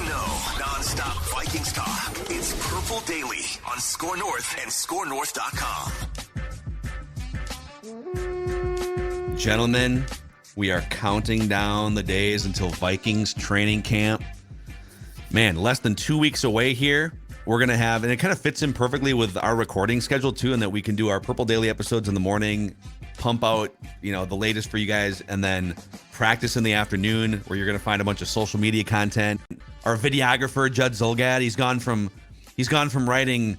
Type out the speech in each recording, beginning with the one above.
know. Non-stop Vikings talk. It's Purple Daily on Score North and ScoreNorth.com. Gentlemen, we are counting down the days until Vikings training camp. Man, less than 2 weeks away here. We're going to have, and it kind of fits in perfectly with our recording schedule too, and that we can do our Purple Daily episodes in the morning, pump out, the latest for you guys, and then practice in the afternoon where you're going to find a bunch of social media content. Our videographer, Judd Zolgad, he's gone from writing,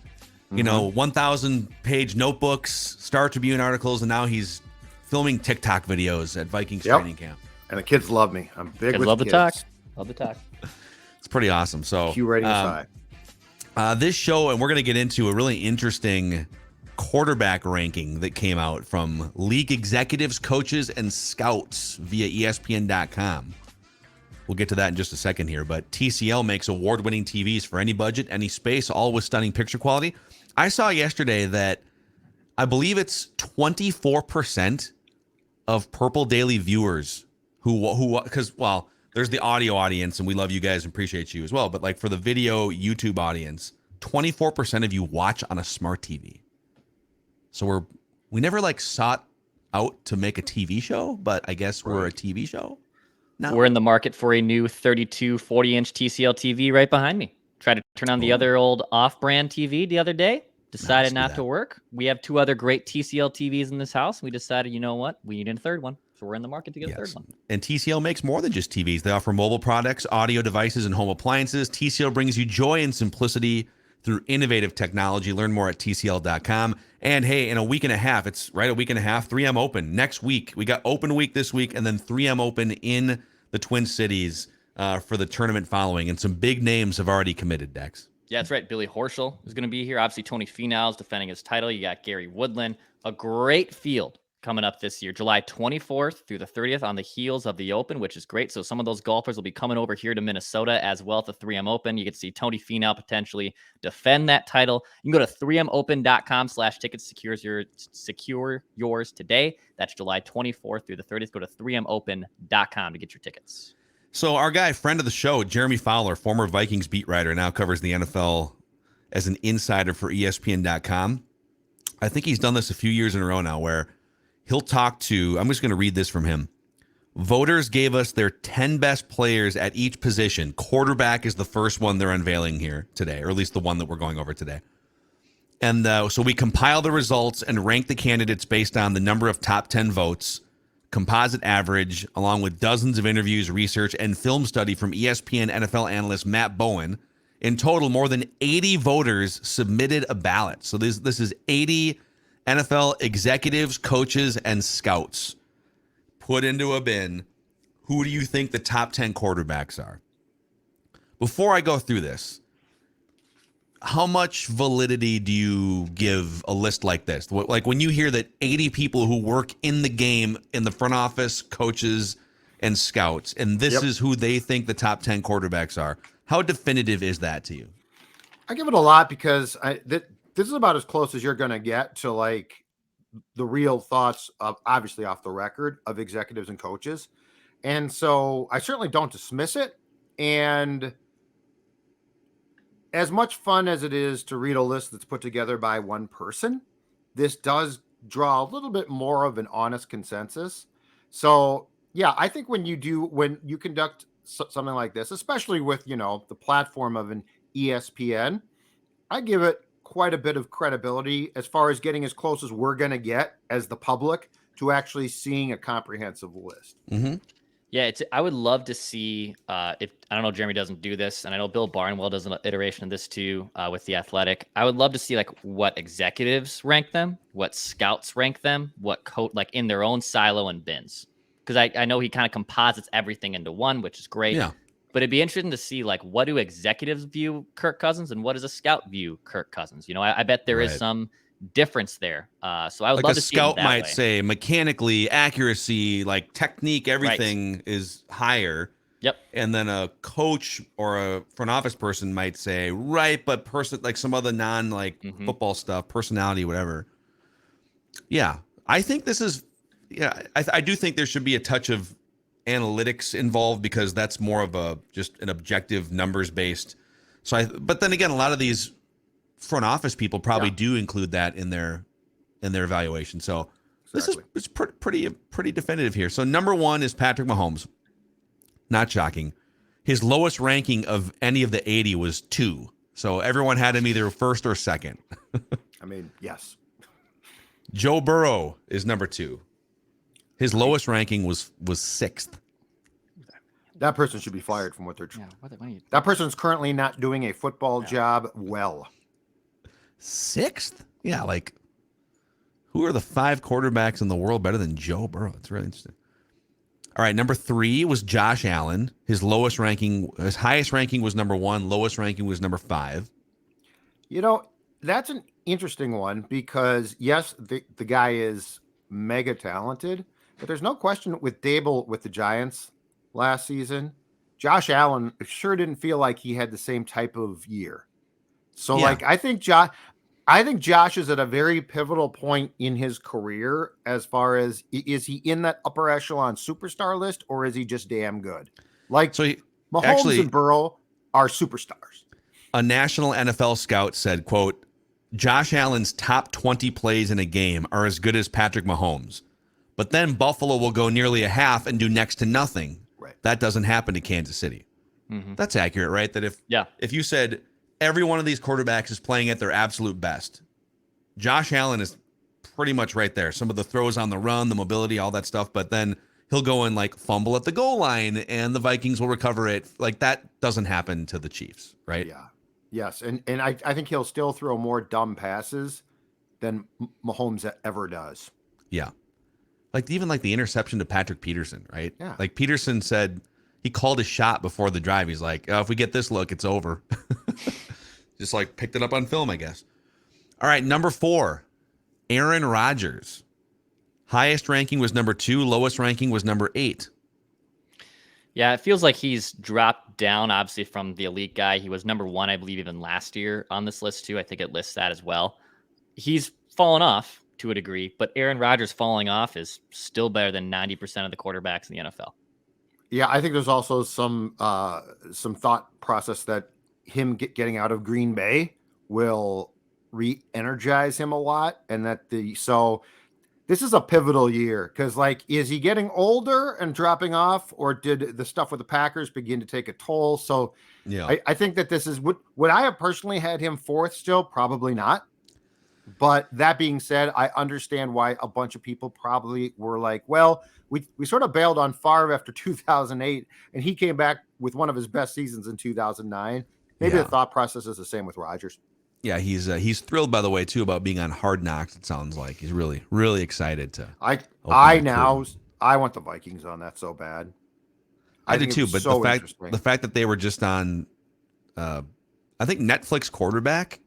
1,000 page notebooks, Star Tribune articles, and now he's filming TikTok videos at Vikings training camp. And the kids love me. I'm big with love the the kids. talk. Love the talk. It's pretty awesome. So Q rating is high. This show, and we're going to get into a really interesting quarterback ranking that came out from league executives, coaches, and scouts via ESPN.com. We'll get to that in just a second here, but TCL makes award-winning TVs for any budget, any space, all with stunning picture quality. I saw yesterday that I believe it's 24% of Purple Daily viewers who because, well, there's the audio audience, and we love you guys and appreciate you as well. But like for the video YouTube audience, 24% of you watch on a smart TV. So we never sought out to make a TV show, but I guess we're a TV show now. We're in the market for a new 32 40-inch TCL TV right behind me. Tried to turn on the other old off-brand TV the other day. Decided not to work. We have two other great TCL TVs in this house. We decided, you know what? We need a third one. So we're in the market to get a third one. And TCL makes more than just TVs. They offer mobile products, audio devices, and home appliances. TCL brings you joy and simplicity through innovative technology. Learn more at TCL.com. And hey, in a week and a half, it's right a week and a half, 3M Open. Next week, we got Open Week this week, and then 3M Open in the Twin Cities for the tournament following. And some big names have already committed, Dex. Yeah, that's right. Billy Horschel is going to be here. Obviously, Tony Finau's defending his title. You got Gary Woodland. A great field coming up this year, July 24th through the 30th on the heels of the Open, which is great. So some of those golfers will be coming over here to Minnesota as well at the 3M Open. You can see Tony Finau potentially defend that title. You can go to 3mopen.com/tickets, secure yours today. That's July 24th through the 30th. Go to 3mopen.com to get your tickets. So our guy, friend of the show, Jeremy Fowler, former Vikings beat writer, now covers the NFL as an insider for ESPN.com. I think he's done this a few years in a row now where he'll talk to, I'm just going to read this from him. Voters gave us their 10 best players at each position. Quarterback is the first one they're unveiling here today, or at least the one that we're going over today. And so we compile the results and rank the candidates based on the number of top 10 votes, composite average, along with dozens of interviews, research, and film study from ESPN NFL analyst Matt Bowen. In total, more than 80 voters submitted a ballot. So this is 80 NFL executives, coaches, and scouts put into a bin. Who do you think the top 10 quarterbacks are? Before I go through this, how much validity do you give a list like this? Like when you hear that 80 people who work in the game, in the front office, coaches, and scouts, and this is who they think the top 10 quarterbacks are, how definitive is that to you? I give it a lot because this is about as close as you're going to get to like the real thoughts of, obviously off the record, of executives and coaches. And so I certainly don't dismiss it. And as much fun as it is to read a list that's put together by one person, this does draw a little bit more of an honest consensus. So yeah, I think when you conduct something like this, especially with, the platform of an ESPN, I give it quite a bit of credibility as far as getting as close as we're going to get as the public to actually seeing a comprehensive list. Mm-hmm. Yeah, I would love to see if, I don't know, Jeremy doesn't do this, and I know Bill Barnwell does an iteration of this too with The Athletic. I would love to see like what executives rank them, what scouts rank them, what like in their own silo and bins. Because I know he kind of composites everything into one, which is great. Yeah. But it'd be interesting to see like what do executives view Kirk Cousins and what does a scout view Kirk Cousins? I bet there is some difference there. So I would love to see it that way. A scout might say mechanically, accuracy, like technique, everything is higher. Yep. And then a coach or a front office person might say, right, but like some other football stuff, personality, whatever. Yeah. I think this is, I do think there should be a touch of analytics involved because that's more of just an objective numbers based. But then again, a lot of these front office people probably do include that in their evaluation. So this is pretty definitive here. So number 1 is Patrick Mahomes. Not shocking. His lowest ranking of any of the 80 was 2. So everyone had him either first or second. I mean, yes. Joe Burrow is number 2. His lowest ranking was 6th. That person should be fired from what they're. Yeah, that person's currently not doing a football job well. 6th? Yeah, like who are the 5 quarterbacks in the world better than Joe Burrow? It's really interesting. All right, number 3 was Josh Allen. His highest ranking was number 1. Lowest ranking was number 5. You know, that's an interesting one because yes, the guy is mega talented, but there's no question with Dable with the Giants last season, Josh Allen sure didn't feel like he had the same type of year. So like, I think Josh is at a very pivotal point in his career as far as is he in that upper echelon superstar list or is he just damn good? Like Mahomes and Burrow are superstars. A national NFL scout said, quote, Josh Allen's top 20 plays in a game are as good as Patrick Mahomes. But then Buffalo will go nearly a half and do next to nothing. Right. That doesn't happen to Kansas City. Mm-hmm. That's accurate, right? That if you said every one of these quarterbacks is playing at their absolute best, Josh Allen is pretty much right there. Some of the throws on the run, the mobility, all that stuff, but then he'll go and like fumble at the goal line and the Vikings will recover it. Like that doesn't happen to the Chiefs, right? Yeah. Yes. And I think he'll still throw more dumb passes than Mahomes ever does. Yeah. Like even like the interception to Patrick Peterson, right? Yeah. Like Peterson said he called a shot before the drive. He's like, oh, if we get this look, it's over. Just like picked it up on film, I guess. All right, number 4, Aaron Rodgers. Highest ranking was number 2. Lowest ranking was number 8. Yeah, it feels like he's dropped down, obviously, from the elite guy. He was number 1, I believe, even last year on this list, too. I think it lists that as well. He's fallen off to a degree, but Aaron Rodgers falling off is still better than 90% of the quarterbacks in the NFL. Yeah, I think there's also some thought process that him getting out of Green Bay will re-energize him a lot, and that so this is a pivotal year because like, is he getting older and dropping off, or did the stuff with the Packers begin to take a toll? So yeah, I think that this is would I have personally had him 4th still? Probably not. But that being said, I understand why a bunch of people probably were like, well, we sort of bailed on Favre after 2008, and he came back with one of his best seasons in 2009. Maybe the thought process is the same with Rodgers. Yeah, he's thrilled, by the way, too, about being on Hard Knocks. It sounds like he's really, really excited to. I want the Vikings on that so bad. I do too, but the fact that they were just on, I think Netflix quarterback,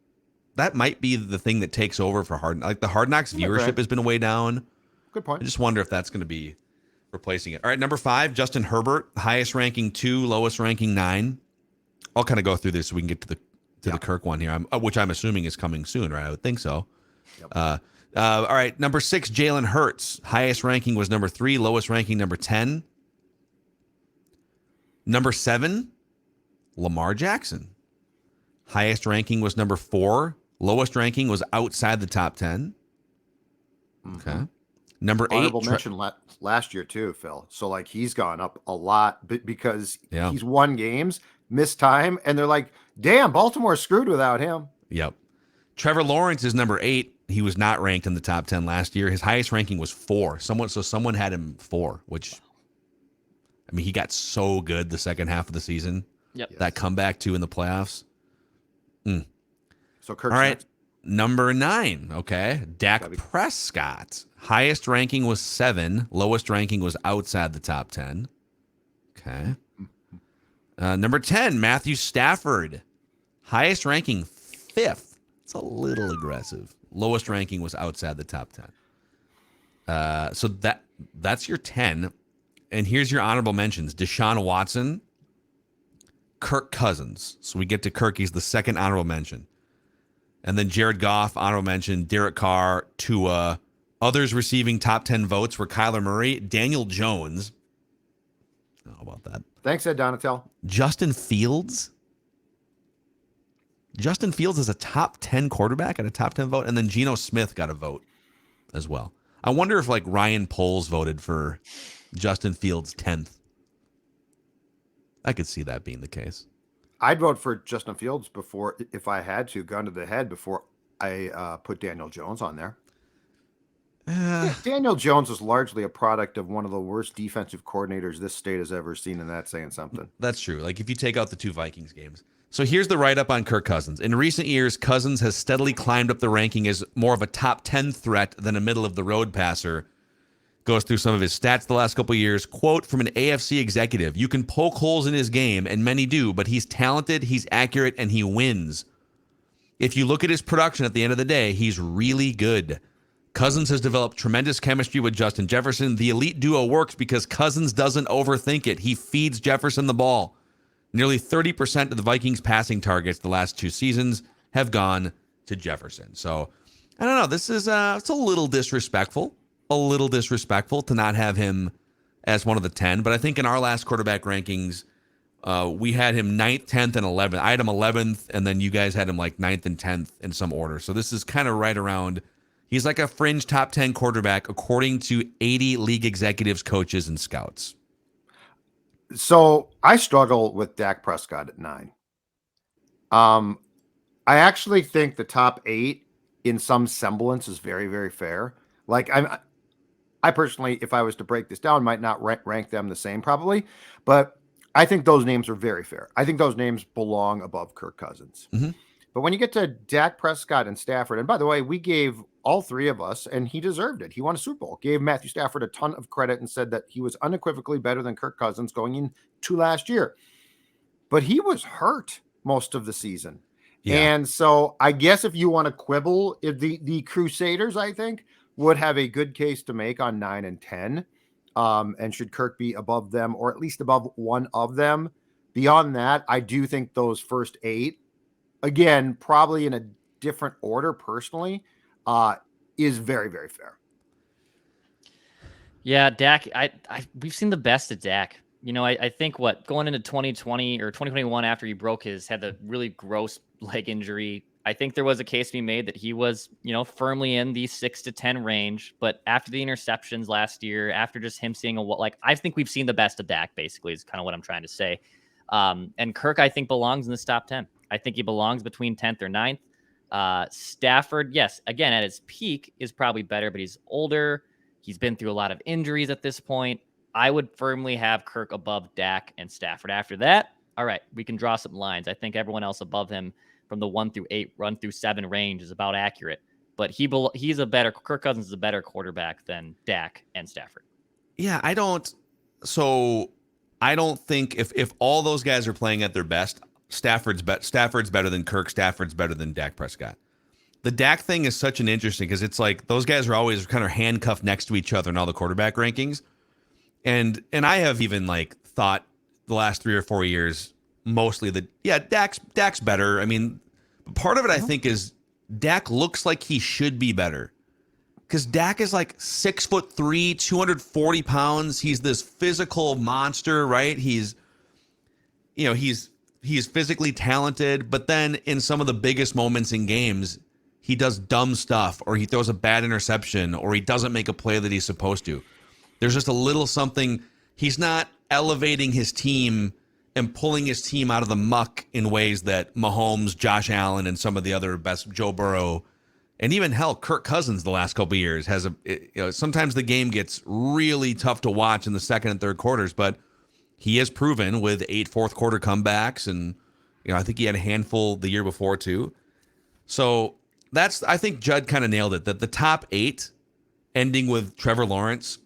that might be the thing that takes over for the Hard Knocks viewership has been way down. Good point. I just wonder if that's going to be replacing it. All right, number 5, Justin Herbert, highest ranking 2, lowest ranking 9. I'll kind of go through this so we can get to the Kirk one here, which I'm assuming is coming soon, right? I would think so. Yep. All right, number 6, Jalen Hurts. Highest ranking was number 3, lowest ranking number 10. Number 7, Lamar Jackson. Highest ranking was number 4, lowest ranking was outside the top 10. Okay. Mm-hmm. Number 8. Honorable mention last year too, Phil. So like he's gone up a lot because he's won games, missed time, and they're like, damn, Baltimore's screwed without him. Yep. Trevor Lawrence is number 8. He was not ranked in the top 10 last year. His highest ranking was 4. Someone had him 4, which, I mean, he got so good the second half of the season. Yep. That comeback too in the playoffs. So Kirk's all right. Number 9. Okay. Dak Prescott. Highest ranking was 7. Lowest ranking was outside the top 10. Okay. Number 10, Matthew Stafford. Highest ranking 5th. It's a little aggressive. Lowest ranking was outside the top 10. So that's your 10. And here's your honorable mentions. Deshaun Watson, Kirk Cousins. So we get to Kirk. He's the second honorable mention. And then Jared Goff, honorable mention. Derek Carr, Tua. Others receiving top 10 votes were Kyler Murray, Daniel Jones, How about that? Thanks, Ed Donatel. Justin Fields. Justin Fields is a top 10 quarterback and a top 10 vote, and then Geno Smith got a vote as well. I wonder if like Ryan Poles voted for Justin Fields 10th. I could see that being the case. I'd vote for Justin Fields before, if I had to, gun to the head before I put Daniel Jones on there. Daniel Jones is largely a product of one of the worst defensive coordinators this state has ever seen, and that's saying something. That's true. Like if you take out the 2 Vikings games. So here's the write-up on Kirk Cousins. In recent years, Cousins has steadily climbed up the ranking as more of a top 10 threat than a middle-of-the-road passer. Goes through some of his stats the last couple of years. Quote from an AFC executive, "You can poke holes in his game, and many do, but he's talented, he's accurate, and he wins. If you look at his production at the end of the day, he's really good. Cousins has developed tremendous chemistry with Justin Jefferson. The elite duo works because Cousins doesn't overthink it. He feeds Jefferson the ball. Nearly 30% of the Vikings passing targets the last 2 seasons have gone to Jefferson." So, I don't know. This is it's a little disrespectful. A little disrespectful to not have him as one of the 10. But I think in our last quarterback rankings, we had him 9th, 10th, and 11th. I had him 11th, and then you guys had him like 9th and 10th in some order. So this is kind of right around. He's like a fringe top 10 quarterback, according to 80 league executives, coaches, and scouts. So I struggle with Dak Prescott at 9. I actually think the top 8 in some semblance is very, very fair. Like I personally, if I was to break this down, might not rank them the same probably, but I think those names are very fair. I think those names belong above Kirk Cousins. Mm-hmm. But when you get to Dak Prescott and Stafford, and by the way, we gave all 3 of us, and he deserved it. He won a Super Bowl, gave Matthew Stafford a ton of credit and said that he was unequivocally better than Kirk Cousins going into last year. But he was hurt most of the season. Yeah. And so I guess if you want to quibble, if the Crusaders, I think, would have a good case to make on 9 and 10. And should Kirk be above them or at least above one of them? Beyond that, I do think those first 8, again, probably in a different order personally, is very, very fair. Yeah, Dak, we've seen the best of Dak. You know, I think going into 2020 or 2021 after he had the really gross leg injury, I think there was a case to be made that he was, firmly in the 6 to 10 range. But after the interceptions last year, after just him seeing I think we've seen the best of Dak, basically, is kind of what I'm trying to say. And Kirk, I think, belongs in this top 10. I think he belongs between 10th or 9th. Stafford, yes, again, at his peak is probably better, but he's older. He's been through a lot of injuries at this point. I would firmly have Kirk above Dak and Stafford. After that, all right, we can draw some lines. I think everyone else above him from the 1 through 8, 1 through 7 range is about accurate. But Kirk Cousins is a better quarterback than Dak and Stafford. Yeah, I don't think if all those guys are playing at their best, Stafford's better than Kirk. Stafford's better than Dak Prescott. The Dak thing is such an interesting because it's like those guys are always kind of handcuffed next to each other in all the quarterback rankings. And I have even thought the last 3 or 4 years mostly that Dak's better. I mean, part of it I think is Dak looks like he should be better because Dak is 6'3", 240 pounds. He's this physical monster, right? He's physically talented, but then in some of the biggest moments in games, he does dumb stuff, or he throws a bad interception, or he doesn't make a play that he's supposed to. There's just a little something. He's not elevating his team and pulling his team out of the muck in ways that Mahomes, Josh Allen, and some of the other best, Joe Burrow, and even Kirk Cousins the last couple of years has sometimes the game gets really tough to watch in the second and third quarters, but he has proven with 8 fourth quarter comebacks, and I think he had a handful the year before too. So I think Judd kind of nailed it, that the top 8 ending with Trevor Lawrence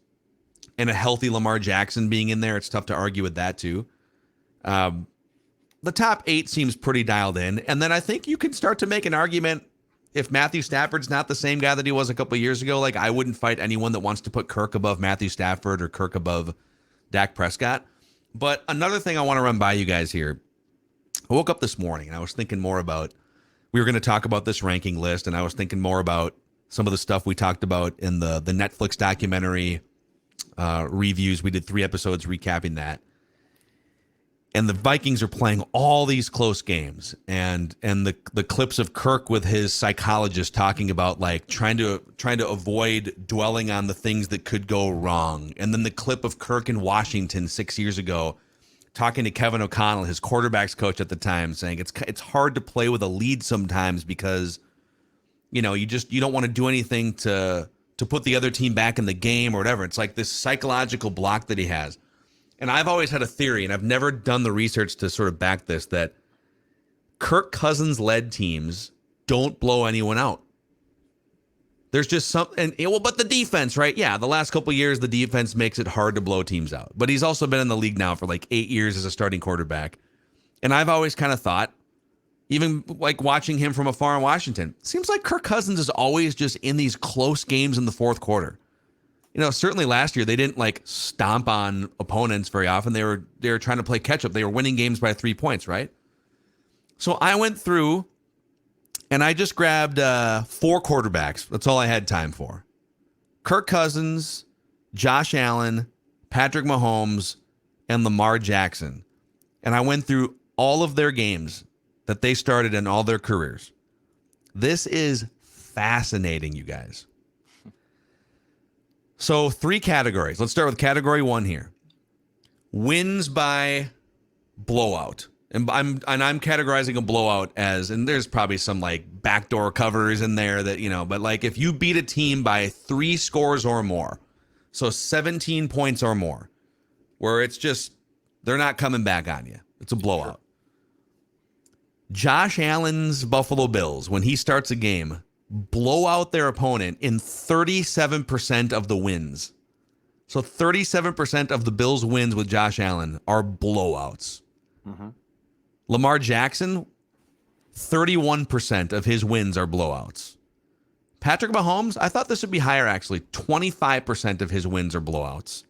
and a healthy Lamar Jackson being in there, it's tough to argue with that too. The top 8 seems pretty dialed in. And then I think you can start to make an argument if Matthew Stafford's not the same guy that he was a couple of years ago. I wouldn't fight anyone that wants to put Kirk above Matthew Stafford or Kirk above Dak Prescott. But another thing I want to run by you guys here. I woke up this morning and I was thinking more about, we were going to talk about this ranking list, and I was thinking more about some of the stuff we talked about in the Netflix documentary reviews. We did 3 episodes recapping that. And the Vikings are playing all these close games, and the clips of Kirk with his psychologist talking about like trying to avoid dwelling on the things that could go wrong. And then the clip of Kirk in Washington 6 years ago talking to Kevin O'Connell, his quarterback's coach at the time, saying it's hard to play with a lead sometimes because you don't want to do anything to put the other team back in the game or whatever. It's like this psychological block that he has. And I've always had a theory, and I've never done the research to sort of back this, that Kirk Cousins-led teams don't blow anyone out. There's just something, but the defense, right? Yeah, the last couple of years, the defense makes it hard to blow teams out. But he's also been in the league now for like 8 years as a starting quarterback. And I've always kind of thought, even like watching him from afar in Washington, seems like Kirk Cousins is always just in these close games in the fourth quarter. Certainly last year they didn't like stomp on opponents very often. They were trying to play catch up. They were winning games by 3 points, right? So I went through and I just grabbed 4 quarterbacks. That's all I had time for. Kirk Cousins, Josh Allen, Patrick Mahomes, and Lamar Jackson. And I went through all of their games that they started in all their careers. This is fascinating, you guys. So 3 categories. Let's start with category 1 here. Wins by blowout. And I'm categorizing a blowout as, and there's probably some like backdoor covers in there that, but like if you beat a team by 3 scores or more, so 17 points or more, where it's just, they're not coming back on you. It's a blowout. Sure. Josh Allen's Buffalo Bills, when he starts a game, blow out their opponent in 37% of the wins. So 37% of the Bills' wins with Josh Allen are blowouts. Mm-hmm. Lamar Jackson, 31% of his wins are blowouts. Patrick Mahomes, I thought this would be higher actually. 25% of his wins are blowouts.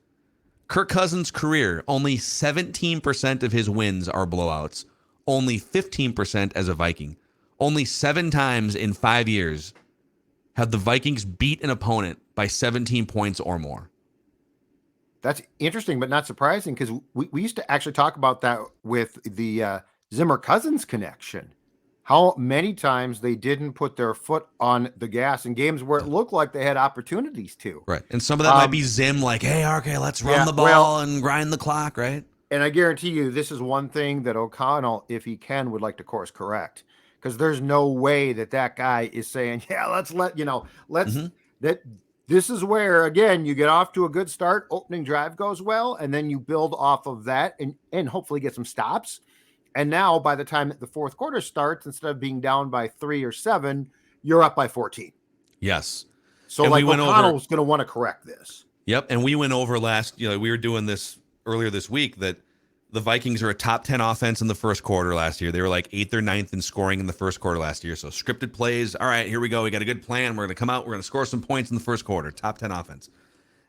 Kirk Cousins' career, only 17% of his wins are blowouts. Only 15% as a Viking. Only 7 times in 5 years have the Vikings beat an opponent by 17 points or more. That's interesting, but not surprising, because we used to actually talk about that with the Zimmer Cousins connection. How many times they didn't put their foot on the gas in games where it looked like they had opportunities to. Right. And some of that might be Zim like, hey, okay, let's run the ball and grind the clock, right? And I guarantee you this is one thing that O'Connell, if he can, would like to course correct. Because there's no way that guy is saying, yeah, that this is where, again, you get off to a good start, opening drive goes well, and then you build off of that and hopefully get some stops. And now by the time the fourth quarter starts, instead of being down by 3 or 7, you're up by 14. Yes. So like O'Connell's going to want to correct this. Yep. And we went over we were doing this earlier this week, that the Vikings are a top 10 offense in the first quarter last year. They were like 8th or 9th in scoring in the first quarter last year. So scripted plays. All right, here we go. We got a good plan. We're going to come out. We're going to score some points in the first quarter. Top 10 offense.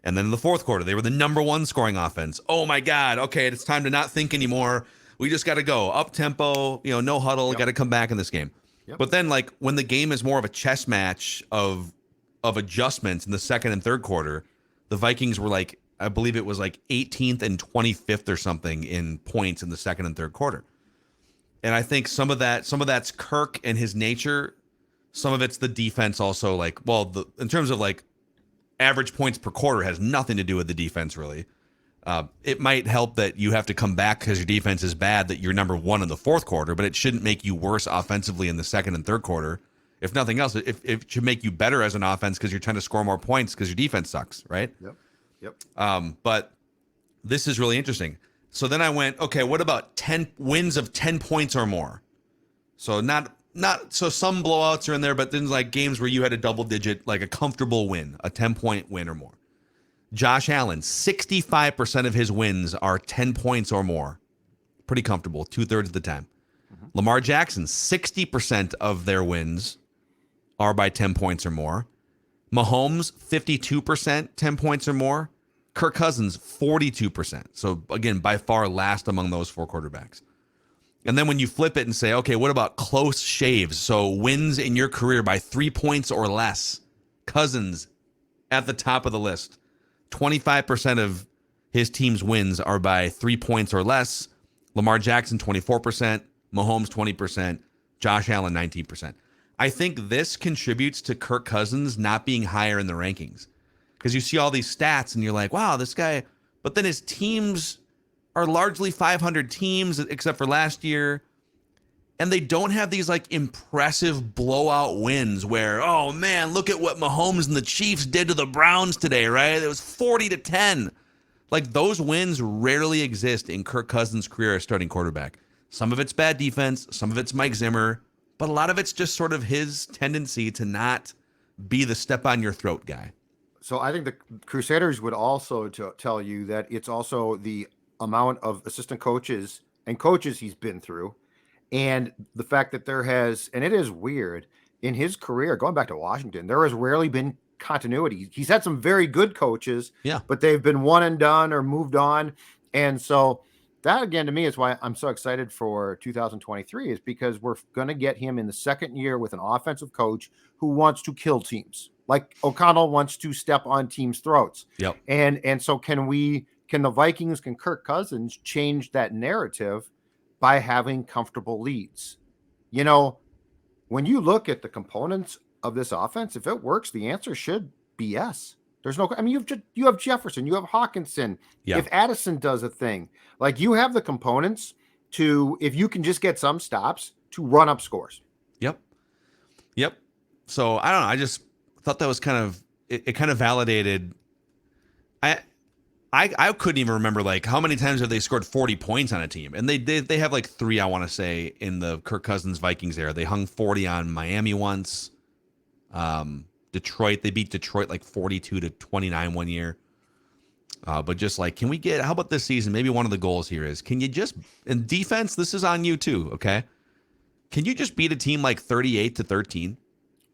And then in the fourth quarter, they were the number 1 scoring offense. Oh my God. Okay, it's time to not think anymore. We just got to go up tempo, no huddle. Got to come back in this game. Yep. But then like when the game is more of a chess match of adjustments in the second and third quarter, the Vikings were like, I believe it was like 18th and 25th or something in points in the second and third quarter. And I think some of that's Kirk and his nature. Some of it's the defense also, in terms of like average points per quarter has nothing to do with the defense really. It might help that you have to come back because your defense is bad, that you're number 1 in the fourth quarter, but it shouldn't make you worse offensively in the second and third quarter. If nothing else, it should make you better as an offense because you're trying to score more points because your defense sucks, right? Yep. But this is really interesting. So then I went, okay, what about 10 wins of 10 points or more? So so some blowouts are in there, but then like games where you had a double digit, like a comfortable win, a 10-point win or more. Josh Allen, 65% of his wins are 10 points or more. Pretty comfortable, 2/3 of the time. Mm-hmm. Lamar Jackson, 60% of their wins are by 10 points or more. Mahomes, 52%, 10 points or more. Kirk Cousins, 42%. So, again, by far last among those 4 quarterbacks. And then when you flip it and say, okay, what about close shaves? So wins in your career by 3 points or less. Cousins at the top of the list. 25% of his team's wins are by 3 points or less. Lamar Jackson, 24%. Mahomes, 20%. Josh Allen, 19%. I think this contributes to Kirk Cousins not being higher in the rankings. Because you see all these stats and you're like, wow, this guy. But then his teams are largely 500 teams, except for last year. And they don't have these like impressive blowout wins where, oh man, look at what Mahomes and the Chiefs did to the Browns today, right? It was 40-10. Like those wins rarely exist in Kirk Cousins' career as starting quarterback. Some of it's bad defense, some of it's Mike Zimmer, but a lot of it's just sort of his tendency to not be the step on your throat guy. So I think the Crusaders would also tell you that it's also the amount of assistant coaches and coaches he's been through. And the fact that there has, and it is weird, in his career, going back to Washington, there has rarely been continuity. He's had some very good coaches, but they've been one and done or moved on. And so that, again, to me, is why I'm so excited for 2023, is because we're going to get him in the second year with an offensive coach who wants to kill teams. Like O'Connell wants to step on teams' throats. Yep. And so can the Vikings, can Kirk Cousins change that narrative by having comfortable leads? You know, when you look at the components of this offense, if it works, the answer should be yes. There's no, I mean, you have Jefferson, you have Hawkinson. Yeah. If Addison does a thing, like you have the components to, if you can just get some stops, to run up scores. Yep. So I don't know. I just thought that was kind of, it kind of validated. I couldn't even remember like how many times have they scored 40 points on a team, and they have like 3, I want to say, in the Kirk Cousins Vikings era. They hung 40 on Miami once. Detroit, they beat Detroit like 42-29 one year. But just like, how about this season? Maybe one of the goals here is, can you just, in defense, this is on you too, okay? Can you just beat a team like 38-13?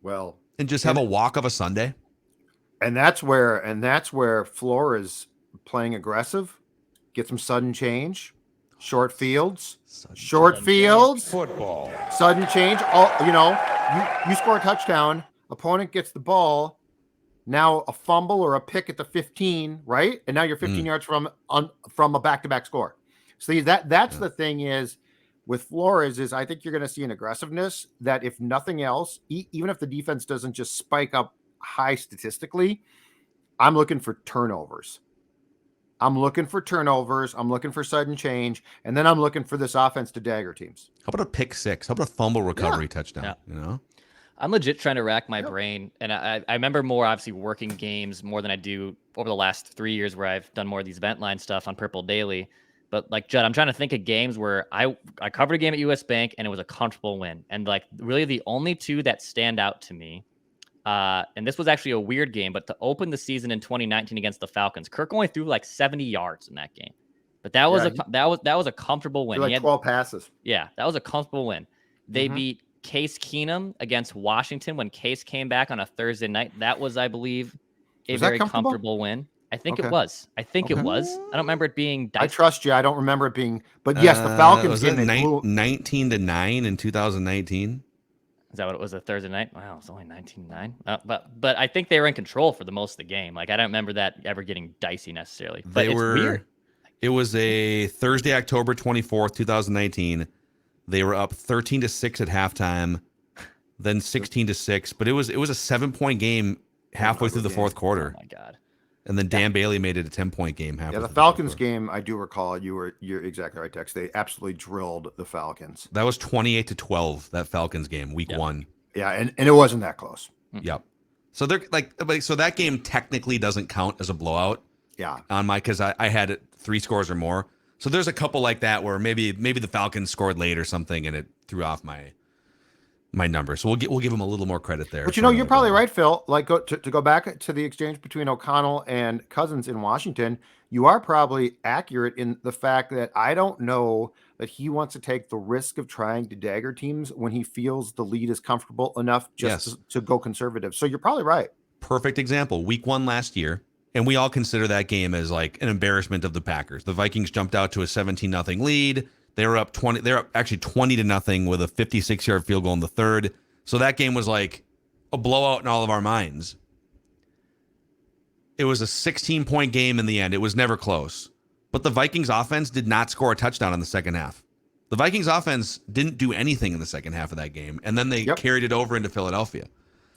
Well, and just have a walk of a Sunday? And that's where Flores playing aggressive, get some sudden change, short fields, football, sudden change. You score a touchdown, opponent gets the ball, now a fumble or a pick at the 15, right? And now you're 15 yards from a back-to-back score. So that's the thing is with Flores is I think you're going to see an aggressiveness that, if nothing else, even if the defense doesn't just spike up high statistically, I'm looking for turnovers. I'm looking for sudden change, and then I'm looking for this offense to dagger teams. How about a pick six? How about a fumble recovery touchdown? Yeah. You know, I'm legit trying to rack my brain, and I remember more obviously working games more than I do over the last 3 years where I've done more of these event line stuff on Purple Daily. But like Judd, I'm trying to think of games where I covered a game at US Bank and it was a comfortable win, and like really the only two that stand out to me. And this was actually a weird game, but to open the season in 2019 against the Falcons, Kirk only threw like 70 yards in that game, but that was a comfortable win. Like he had 12 passes. Yeah, that was a comfortable win. They beat Case Keenum against Washington when Case came back on a Thursday night. That was, I believe, a very comfortable win. I think it was. I think it was. I don't remember it being dicey. I trust you. I don't remember it being, but yes, the Falcons was it 19-9 in 2019. Is that what it was, a Thursday night? Wow, it's only 19-9. But I think they were in control for the most of the game. Like, I don't remember that ever getting dicey necessarily. But it's weird. It was a Thursday, October 24th, 2019. They were up 13-6 at halftime, then 16-6. But it was a 7-point game halfway through the fourth quarter. Oh my God. And then Dan Bailey made it a 10-point game. Yeah, the Falcons game, I do recall. You're exactly right, Tex. They absolutely drilled the Falcons. That was 28-12. That Falcons game, week 1. Yeah, and it wasn't that close. Yep. So they're so that game technically doesn't count as a blowout. Yeah. On my, because I had it 3 scores or more. So there's a couple like that where maybe the Falcons scored late or something and it threw off my number. So we'll give him a little more credit there. But you're probably right, Phil. Like to go back to the exchange between O'Connell and Cousins in Washington, you are probably accurate in the fact that I don't know that he wants to take the risk of trying to dagger teams when he feels the lead is comfortable enough to go conservative. So you're probably right. Perfect example. Week 1 last year. And we all consider that game as like an embarrassment of the Packers. The Vikings jumped out to a 17-0 lead. They were up 20. They're up actually 20-0 with a 56-yard field goal in the third. So that game was like a blowout in all of our minds. It was a 16-point game in the end. It was never close. But the Vikings offense did not score a touchdown in the second half. The Vikings offense didn't do anything in the second half of that game, and then they carried it over into Philadelphia.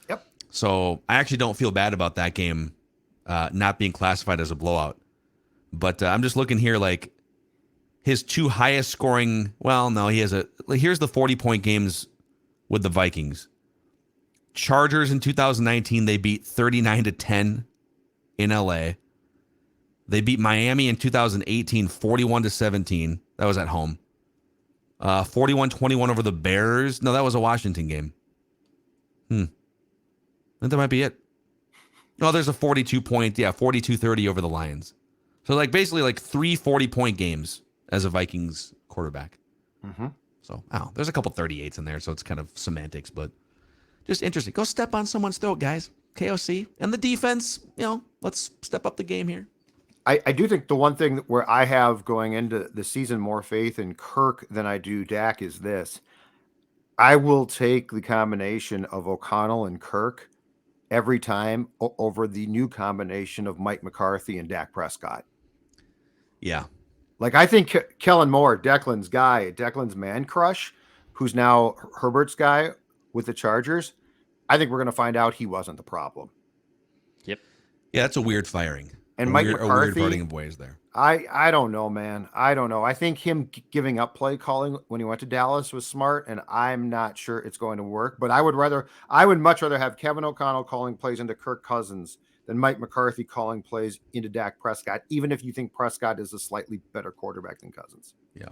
Yep. So I actually don't feel bad about that game not being classified as a blowout. But I'm just looking here, like his two highest scoring. Well, no, here's the 40-point games with the Vikings. Chargers in 2019, they beat 39-10 in LA. They beat Miami in 2018, 41-17. That was at home. 41-21 over the Bears. No, that was a Washington game. I think that might be it. No, there's a 42-30 over the Lions. So basically 3 40-point games as a Vikings quarterback. Mm-hmm. So, there's a couple 38s in there, so it's kind of semantics, but just interesting. Go step on someone's throat, guys. KOC. And the defense, let's step up the game here. I do think the one thing where I have going into the season more faith in Kirk than I do Dak is this. I will take the combination of O'Connell and Kirk every time over the new combination of Mike McCarthy and Dak Prescott. Yeah. I think Kellen Moore, Declan's man crush, who's now Herbert's guy with the Chargers, I think we're going to find out he wasn't the problem. Yep. Yeah, that's a weird firing. And Mike McCarthy, a weird parting of ways there. I don't know, man. I don't know. I think him giving up play calling when he went to Dallas was smart, and I'm not sure it's going to work. But I would much rather have Kevin O'Connell calling plays into Kirk Cousins than Mike McCarthy calling plays into Dak Prescott, even if you think Prescott is a slightly better quarterback than Cousins. Yeah.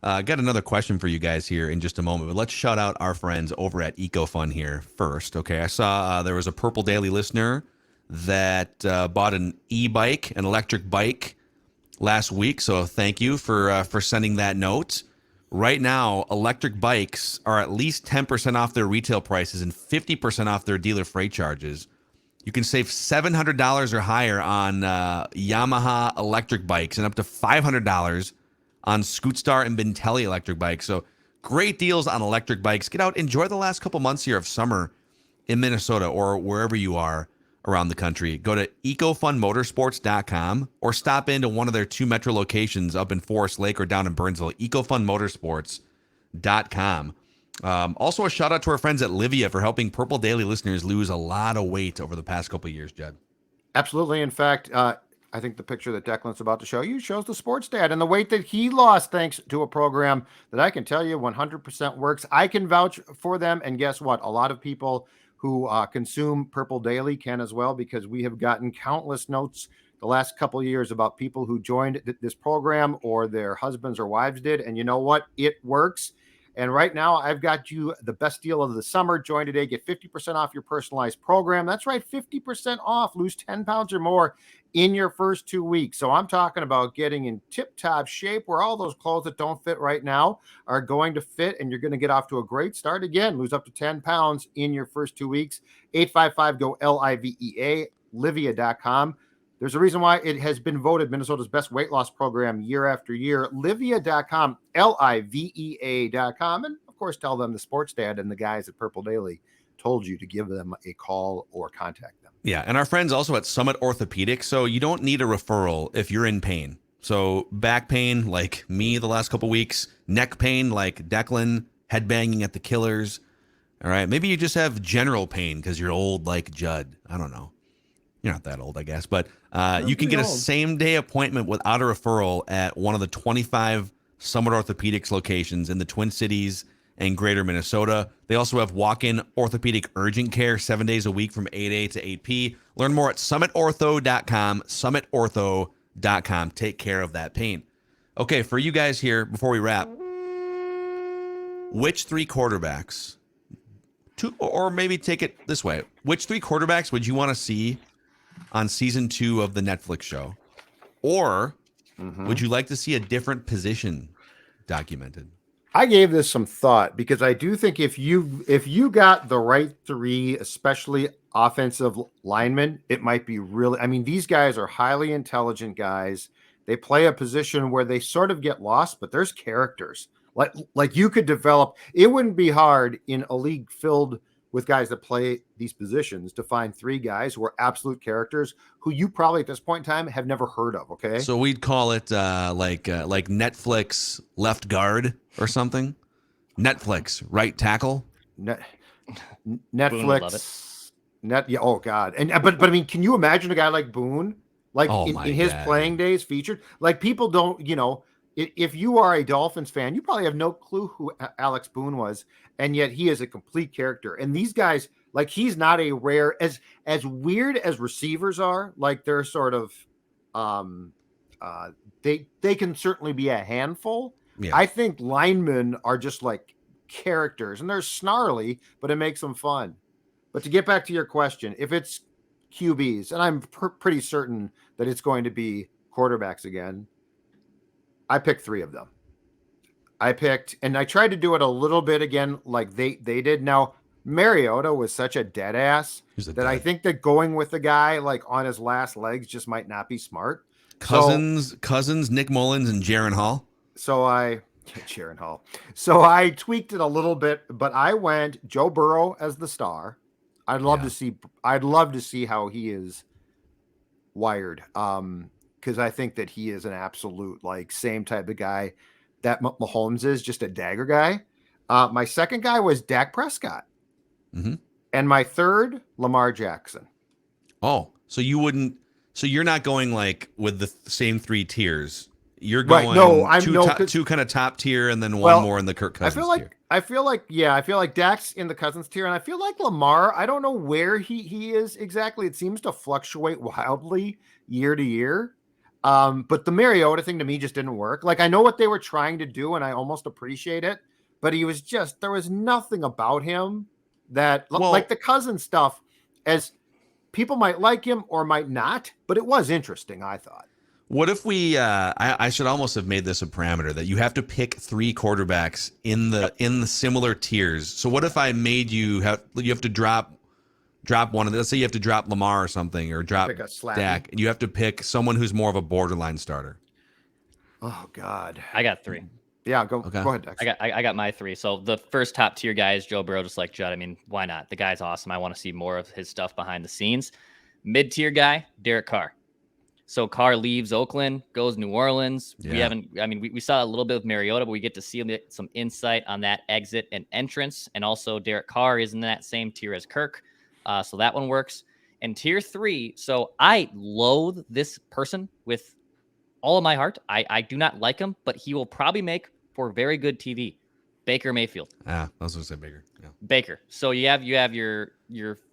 I got another question for you guys here in just a moment, but let's shout out our friends over at EcoFun here first. Okay, I saw there was a Purple Daily listener that bought an e-bike, an electric bike last week. So thank you for sending that note. Right now, electric bikes are at least 10% off their retail prices and 50% off their dealer freight charges. You can save $700 or higher on Yamaha electric bikes and up to $500 on Scootstar and Bentelli electric bikes. So great deals on electric bikes. Get out, enjoy the last couple months here of summer in Minnesota or wherever you are around the country. Go to ecofunmotorsports.com or stop into one of their 2 metro locations up in Forest Lake or down in Burnsville, ecofunmotorsports.com. Also a shout out to our friends at Livia for helping Purple Daily listeners lose a lot of weight over the past couple of years, Jed. Absolutely. In fact, I think the picture that Declan's about to show you shows the sports dad and the weight that he lost thanks to a program that I can tell you 100% works. I can vouch for them. And guess what? A lot of people who consume Purple Daily can as well, because we have gotten countless notes the last couple of years about people who joined this program or their husbands or wives did. And you know what? It works. And right now, I've got you the best deal of the summer. Join today. Get 50% off your personalized program. That's right, 50% off. Lose 10 pounds or more in your first 2 weeks. So I'm talking about getting in tip-top shape where all those clothes that don't fit right now are going to fit, and you're going to get off to a great start. Again, lose up to 10 pounds in your first 2 weeks. 855-GO-LIVEA, Livia.com. There's a reason why it has been voted Minnesota's best weight loss program year after year. Livia.com, LIVEA.com. And, of course, tell them the sports dad and the guys at Purple Daily told you to give them a call or contact them. Yeah, and our friends also at Summit Orthopedics. So you don't need a referral if you're in pain. So back pain like me the last couple weeks, neck pain like Declan, headbanging at the Killers. All right, maybe you just have general pain because you're old like Judd. I don't know. You're not that old, I guess. But you can get a same-day appointment without a referral at one of the 25 Summit Orthopedics locations in the Twin Cities and Greater Minnesota. They also have walk-in orthopedic urgent care 7 days a week from 8A to 8P. Learn more at summitortho.com, summitortho.com. Take care of that pain. Okay, for you guys here, before we wrap, which 3 quarterbacks, or maybe take it this way, which 3 quarterbacks would you want to see on season 2 of the Netflix show? Or would you like to see a different position documented? I gave this some thought because I do think if you got the right 3, especially offensive linemen, it might be really, I mean, these guys are highly intelligent guys. They play a position where they sort of get lost, but there's characters. Like you could develop, it wouldn't be hard in a league filled with guys that play these positions to find 3 guys who are absolute characters who you probably at this point in time have never heard of. Okay. So we'd call it like Netflix left guard or something. Netflix right tackle. Net, Boone would love it. Netflix. Yeah. Oh God. And but I mean, can you imagine a guy like Boone, like Oh, in my his God. playing days featured? Like people don't, if you are a Dolphins fan, you probably have no clue who Alex Boone was, and yet he is a complete character. And these guys, like he's not a rare as weird as receivers are. Like they're sort of, they can certainly be a handful. Yeah. I think linemen are just like characters, and they're snarly, but it makes them fun. But to get back to your question, if it's QBs, and I'm pretty certain that it's going to be quarterbacks again, I picked 3 of them. And I tried to do it a little bit again, like they did. Now, Mariota was such a dead ass that I think that going with the guy like on his last legs just might not be smart. Cousins, Nick Mullins, and Jaron Hall. Jaron Hall. So I tweaked it a little bit, but I went Joe Burrow as the star. I'd love to see how he is wired. Because I think that he is an absolute like same type of guy that Mahomes is, just a dagger guy. My second guy was Dak Prescott. Mm-hmm. And my third, Lamar Jackson. Oh, so you're not going like with the same 3 tiers. You're going two kind of top tier and then one more in the Kirk Cousins tier. I feel like Dak's in the Cousins tier, and I feel like Lamar, I don't know where he is exactly. It seems to fluctuate wildly year to year. But the Mariota thing to me just didn't work. Like I know what they were trying to do, and I almost appreciate it, but there was nothing about him that like the Cousins stuff, as people might like him or might not, but it was interesting, I thought. What if we? I should almost have made this a parameter that you have to pick 3 quarterbacks in the similar tiers. So what if I made you have to drop one of them? Let's say you have to drop Lamar or something, or drop Dak, and you have to pick someone who's more of a borderline starter. Oh God, I got 3. Yeah, go ahead, Dex. I got my 3. So the first top tier guy is Joe Burrow, just like Judd. I mean, why not? The guy's awesome. I want to see more of his stuff behind the scenes. Mid tier guy, Derek Carr. So Carr leaves Oakland, goes New Orleans. Yeah. We saw a little bit with Mariota, but we get to see some insight on that exit and entrance. And also Derek Carr is in that same tier as Kirk. So that one works. And tier 3. So I loathe this person with all of my heart. I do not like him, but he will probably make for very good TV. Baker Mayfield. I was going to say Baker. Yeah. Baker. So you have your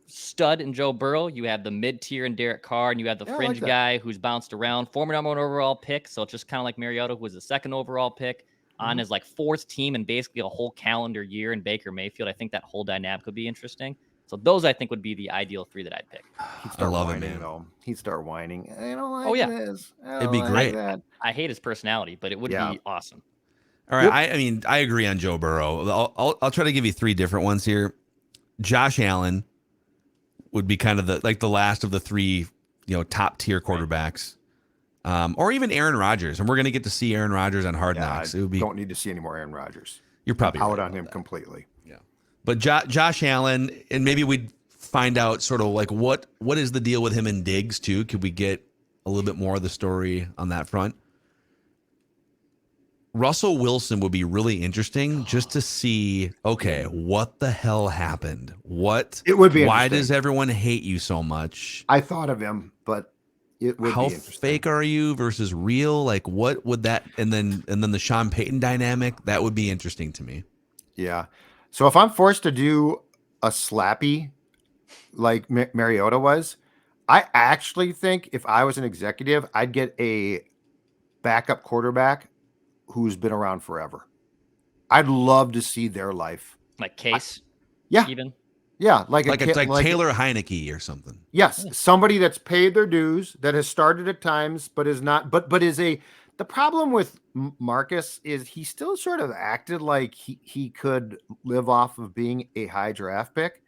stud in Joe Burrow, you have the mid-tier in Derek Carr, and you have the fringe guy who's bounced around, former number 1 overall pick, so it's just kind of like Mariota, who was the 2nd overall pick, on his like 4th team in basically a whole calendar year in Baker Mayfield. I think that whole dynamic would be interesting. So those, I think, would be the ideal 3 that I'd pick. I love it, man. Though. He'd start whining. I don't like this. It'd be great. I hate his personality, but it would be awesome. All right, I mean, I agree on Joe Burrow. I'll try to give you 3 different ones here. Josh Allen would be kind of the last of the 3, top tier quarterbacks, or even Aaron Rodgers. And we're going to get to see Aaron Rodgers on Hard Knocks. Don't need to see any more Aaron Rodgers. You're probably out on him completely. Yeah, but Josh Allen, and maybe we'd find out sort of like what is the deal with him and Diggs too. Could we get a little bit more of the story on that front? Russell Wilson would be really interesting just to see, okay, what the hell happened? It would be why does everyone hate you so much? I thought of him, but it would how be interesting. Fake are you versus real? Like what would that, and then the Sean Payton dynamic, that would be interesting to me. Yeah. So if I'm forced to do a slappy like Mariota was, I actually think if I was an executive, I'd get a backup quarterback who's been around forever. I'd love to see their life. Like Case? Even? Yeah. Like Taylor Heineke or something. Yes. Somebody that's paid their dues, that has started at times, but is not, but is the problem with Marcus is he still sort of acted like he could live off of being a high draft pick.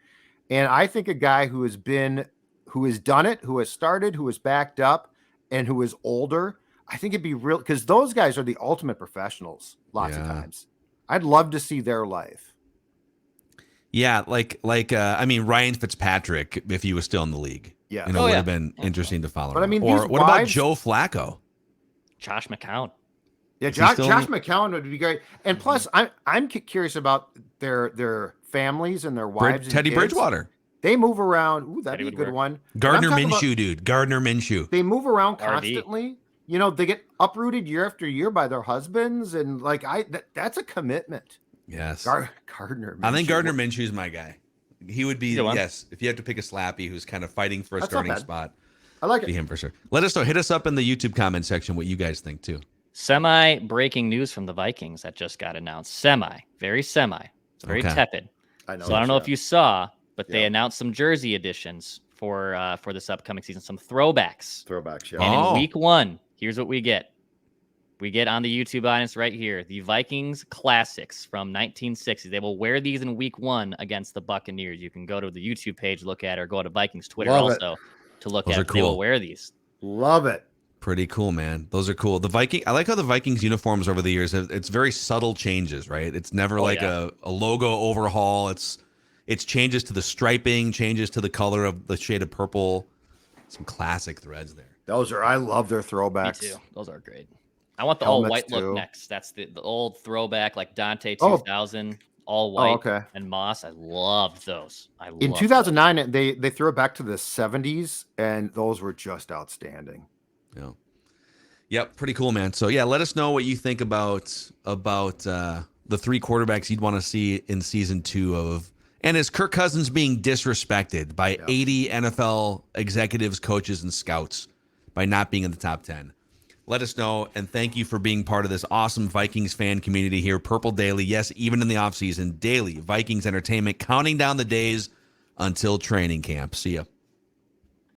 And I think a guy who has done it, who has started, who has backed up, and who is older, I think it'd be real, because those guys are the ultimate professionals lots of times. I'd love to see their life. Yeah, I mean, Ryan Fitzpatrick, if he was still in the league, Yeah. would have been interesting to follow. But I him. mean, or these what about wives- Joe Flacco? Josh McCown. Yeah, Is he Josh still- McCown would be great. And plus, I'm curious about their families and their wives. Teddy and kids. Bridgewater. They move around. Ooh, that'd Teddy be a would good work. one. Gardner And I'm talking Minshew, dude. Gardner Minshew. They move around RD. constantly. You know, they get uprooted year after year by their husbands, and like that's a commitment. Yes. Gardner. I think Minshew. Gardner Minshew is my guy. He would be, Either one. yes, if you have to pick a slappy who's kind of fighting for a That's not starting bad. spot, I like be it. him for sure. Let us know. Hit us up in the YouTube comment section what you guys think too. Semi-breaking news from the Vikings that just got announced. Very semi. It's very Okay. tepid. I know. So I don't know if you saw, but they Yeah. announced some jersey additions for this upcoming season, some throwbacks. throwbacks. Yeah. And Oh. in week 1, here's what we get. We get on the YouTube audience right here, the Vikings Classics from 1960s. They will wear these in week 1 against the Buccaneers. You can go to the YouTube page, look at it, or go to Vikings Twitter Love it. also to look Those at are it. They will cool. wear these. Love it. Pretty cool, man. Those are cool. I like how the Vikings uniforms over the years, it's very subtle changes, right? It's never a logo overhaul. It's changes to the striping, changes to the color of the shade of purple. Some classic threads there. I love their Me throwbacks. too. Those are great. I want the all Helmets, white look too. next. That's the old throwback like Dante Oh. 2000, all white. okay. And Moss. I loved those. In loved 2009, they threw it back to the 70s, and those were just outstanding. Yeah. Yep, pretty cool, man. So yeah, let us know what you think about the 3 quarterbacks you'd want to see in season 2 of. And is Kirk Cousins being disrespected by 80 NFL executives, coaches, and scouts by not being in the top 10? Let us know, and thank you for being part of this awesome Vikings fan community here. Purple Daily, yes, even in the offseason, daily Vikings entertainment, counting down the days until training camp. See ya.